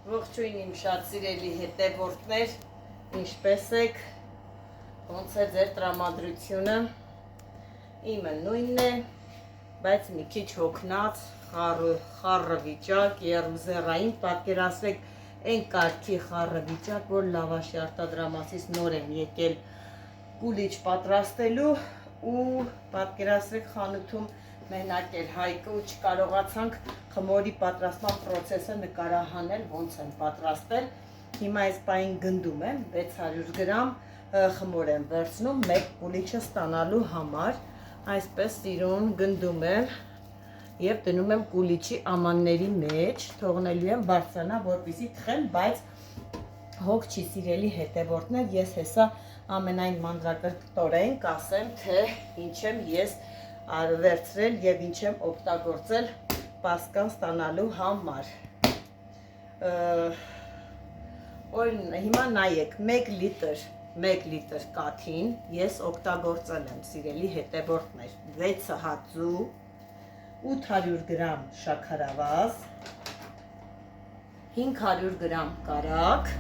Ողջույն իմ շատ սիրելի հետևորդներ, ինչպես եք, ոնց է ձեր տրամադրությունը, իմը նույնն է, բայց մի քիչ հոգնած, խառը վիճակ, եռուզեռային, պատկերացրեք այն կարգի խառը վիճակ, որ լավաշի արտադրամասից նոր եմ եկել կուլիչ պատրաստելու ու պատկերացրեք խանութում մենակ էր Հայկը ու չկարողացանք խմորի պատրաստման պրոցեսը նկարահանել, ոնց եմ պատրաստել։ Հիմա այս պահին գնդում եմ 600 գրամ խմոր եմ վերցնում մեկ կուլիչը ստանալու համար, այսպես սիրուն գնդում եմ եւ դնում եմ կուլիչի ամանների մեջ, թողնելու եմ բարձրանա, որպեսզի թխեմ, բայց հոգ չի սիրելի հետևորդներ, ես հեսա ամենայն մանրակրկտորեն կասեմ, թե ինչ եմ ես վերցրել եւ ինչ եմ օգտագործել պասկան ստանալու համար։ Հիմա նայեք 1 լիտր կաթին ես օգտագործել եմ սիրելի հետևորդներ 6 հացու, 800 գրամ շաքարավազ, 500 գրամ կարագ,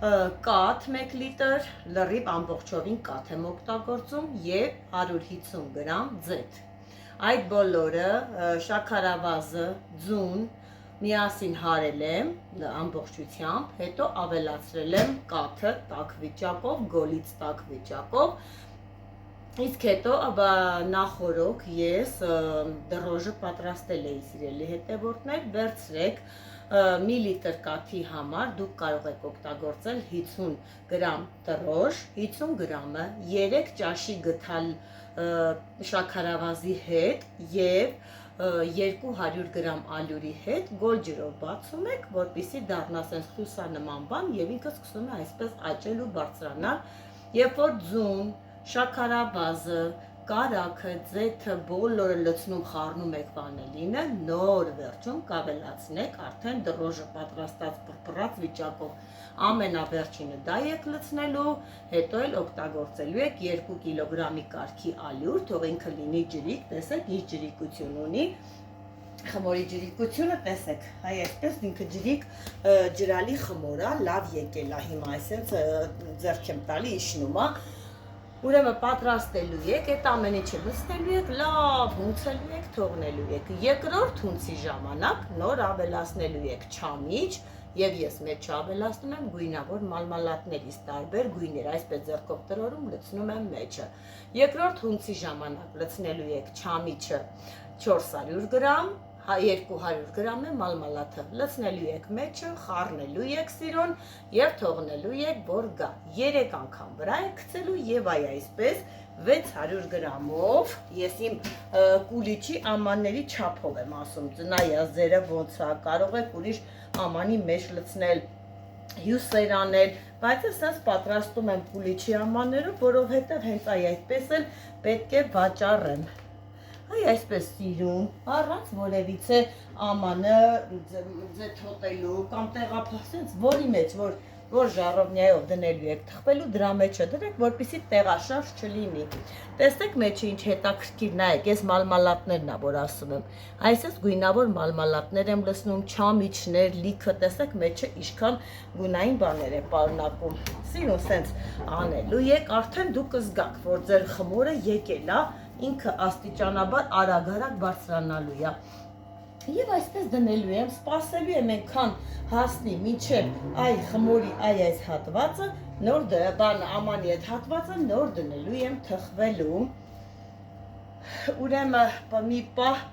կաթ 1 լիտր, լրիվ ամբողջովին կաթ եմ օգտագործում եւ 150 գրամ ձեթ։ Այդ բոլորը շաքարավազը, ձուն միասին հարել եմ ամբողջությամբ, հետո ավելացրել եմ կաթը տաք վիճակով, գոլից տաք վիճակով, իսկ հետո նախորոք ես դրոժը պատրաստել էի սիրելի հետևորդներ, վերցրեք մի լիտր կաթի համար դուք կարող եք օգտագործել 50 գրամ դրոժ, 50 գրամը 3 ճաշի գթալ շաքարավազի հետ եւ 200 գրամ ալյուրի հետ գոլ ջրով բացում եք, որպեսզի դառնա sense խուսանման բան եւ ինքը սկսում է այսպես աճել ու բարձրանալ, երբ որ ձուն, շաքարավազը, կարագը, ձեթը բոլորը լցնում խառնում եք վանելինը, նոր վերջում կավելացնեք արդեն դրոժը պատրաստած պրպրած վիճակով, ամենավերջինը դա եք լցնելու, հետո էլ օգտագործելու եք 2 կիլոգրամի կարգի ալյուր, թող ինքը լինի ջրիկ, տեսեք ինչ ջրիկություն ունի, խմորի ջրիկությունը տեսեք, հայ այսպես ինքը ջրիկ ջրալի խմոր է, լավ եկել է հիմա, այսպես ձեռք եմ տալի իջնում է, ուրեմն պատրաստելու եք, այդ ամեն ինչը լցնելու եք, լավ հունցելու եք, թողնելու եք, երկրորդ հունցի ժամանակ նոր ավելացնելու եք չամիչ եւ ես մեջ ավելացնում եմ գույնավոր մալմալատներից տարբեր գույներ, այսպես ձեռքով տրորում լցնում եմ մեջը։ Երկրորդ հունցի ժամանակ լցնելու եք չամիչը 400 գրամ, 200 գրամ է մալմալաթը, լցնելու եք մեջը, խառնելու եք սիրուն եւ թողնելու եք, որ գա։ 3 անգամ վրա եք գցելու եւ այսպես 600 գրամով ես իմ կուլիչի ամանների չափով եմ ասում, ծնայա ձերը ոնց է, կարող եք ուրիշ ամանի մեջ լցնել, հյուսեր անել, բայց ես պատրաստում եմ կուլիչի ամանները, որովհետեւ հենց այդպես էլ պետք է վաճառեմ։ Այ այսպես սիրուն, առանց որևիցե ամանը ձեթոտելու կամ տեղափոխել, որի մեջ, որ ժառովնիայով դնելու եք թխվելու, դրա մեջը դրեք, որպեսզի տեղաշարժ չլինի։ Տեսեք մեջը ինչ հետաքրքիր, նայեք, ես մալմալատներն ա որ ասում եմ, այսպես գույնավոր մալմալատներ եմ լցնում, չամիչներ, լիքը, տեսեք մեջը ինչքան գունային բաներ է պարունակում։ Սիրուն սենց անելու եք, արդեն դուք կզգաք, որ ձեր խմորը եկել է, ինքը աստիճանաբար արագ բարձրանալու է։ Եվ այսպես դնելու եմ, սպասելու եմ այնքան հասնի մինչև այ խմորի այս հատվածը, նոր ամանի այդ հատվածը նոր դնելու եմ թխվելու։ Ուրեմն մի պահ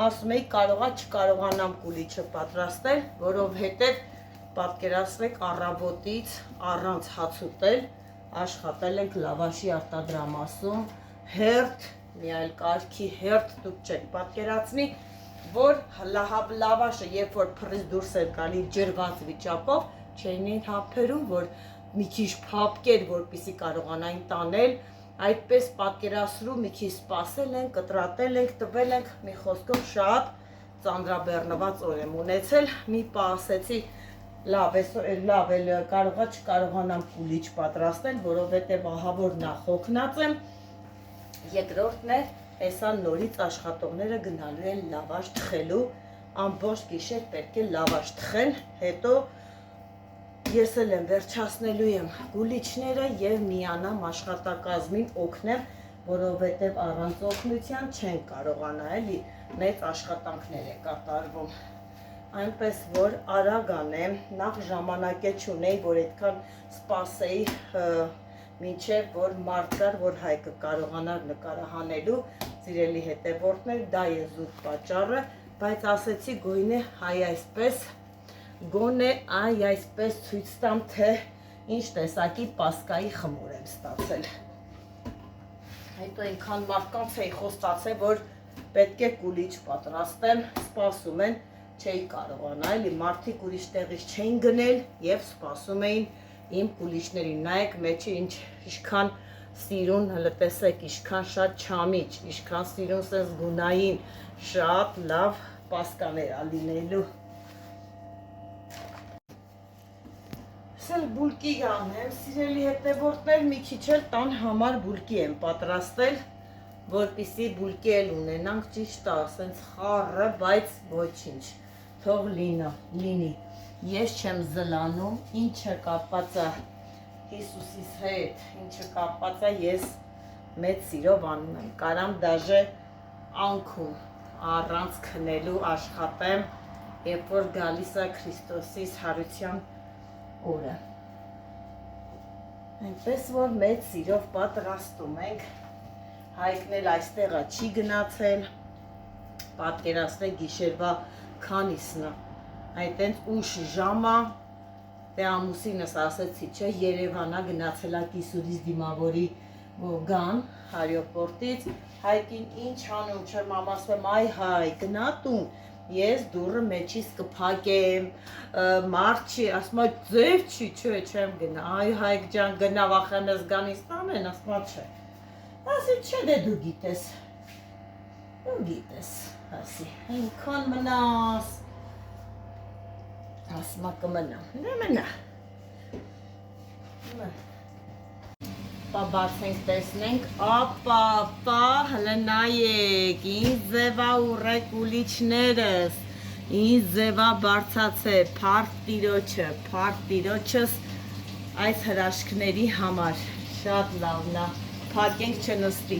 ասում էի կարողա չկարողանամ կուլիչը պատրաստել, որովհետև պատկերացրեք առավոտից առանց հաց ուտել, աշխատել ենք լավաշի արտադրամասում, հերթ մի այլ կարգի հերթ դուք չեք պատկերացնի, որ լավաշը երբ որ փռից դուրս էր գալի ջրված վիճակով, չէին հափերում, որ մի քիչ փափկեր, որպեսզի կարողանային տանել, այդպես պատկերացրու, մի քիչ սպասել ենք, կտրատել ենք, տվել ենք, մի խոսքով շատ ծանրաբեռնված օր եմ ունեցել, մի պահ ասեցի լավ էլ կարողա չկարողանամ կուլիչ պատրաստել, որովհետև ահա որ նախ հոգնած եմ, երկրորդն է, հեսա նորից աշխատողները գնալու են լավաշ թխելու ամբողջ գիշեր պետք է լավաշ թխեն, հետո ես էլ եմ վերջացնելու եմ գուլիչները եւ միանամ աշխատակազմին օգնեմ, որովհետեւ առանց օգնության չեն կարողանա էլի մեծ աշխատանքներ է կատարվում։ Այնպես որ արագ անեմ, նախ ժամանակ չունեի, որ այդքան սպասեի մինչև որ մարդ կար, որ Հայկը կարողանար նկարահանելու, սիրելի հետևորդներ, դա է զուտ պատճառը, բայց ասեցի գույնը հայ այսպես, գոնե այ այսպես ցույց տամ, թե ինչ տեսակի պասկայի խմոր եմ ստացել։ Հետո այնքան մարդկանց էի խոստացել, որ պետք է կուլիչ պատրաստեմ, սպասում են, չէի կարողանա, էլի մարդիկ ուրիշ տեղից չէին գնել եւ սպասում էին իմ կուլիչներին, նայեք մեջը ինչքան սիրուն, հələ տեսեք, ինչքան շատ չամիչ, ինչքան սիրուն sense գունային, շատ լավ պասկաներ ա լինելու։ Սել բուլկի անեմ, սիրելի հետևորդներ, մի քիչ էլ տան համար բուլկի եմ պատրաստել, որպեսզի բուլկի էլ ունենանք, ճիշտ է, ասենց խառը, բայց ոչինչ, թող լինի։ Ես չեմ զլանում, ինչը կապված է Հիսուսիս հետ, ինչը կապված է ես մեծ սիրով անում եմ, կարամ դաժե անքում առանց քնելու աշխատեմ, երբ որ գալիս է Քրիստոսի հարության օրը։ Այնպես որ մեծ սիրով պատրաստում ենք, Հայկն էլ այստեղը չի գնացել, պատկերացրեք գիշերվա քանիսն է, այդտենց ուշ ժամա, դե ամուսինս ասեցի, չէ, Երևանա գնացել է կիսուրից դիմավորի գան, հարյոպորտից, Հայկին ինչ անում, չեմ ասում, այ հայ, գնա տուն, ես դուրը մեջից կփակեմ, մարդ չի, ասում է, ձև չի, չէ, չեմ գնա, այ Հայկ ջան, գնա վախեմ ես գանից տանեն, ասում է, չէ, ասի, չէ, դե դու գիտես, ասի, այնքան մնաս, ասում է կմնամ, դե մնա, բացենք տեսնենք, ապա, հլը նայեք, ինձ ձևա ուռեք ուլիչներս, ինձ ձևա բարձացե, փարթ տիրոջս այս հրաշքների համար, շատ լավն է, փակենք չնստի։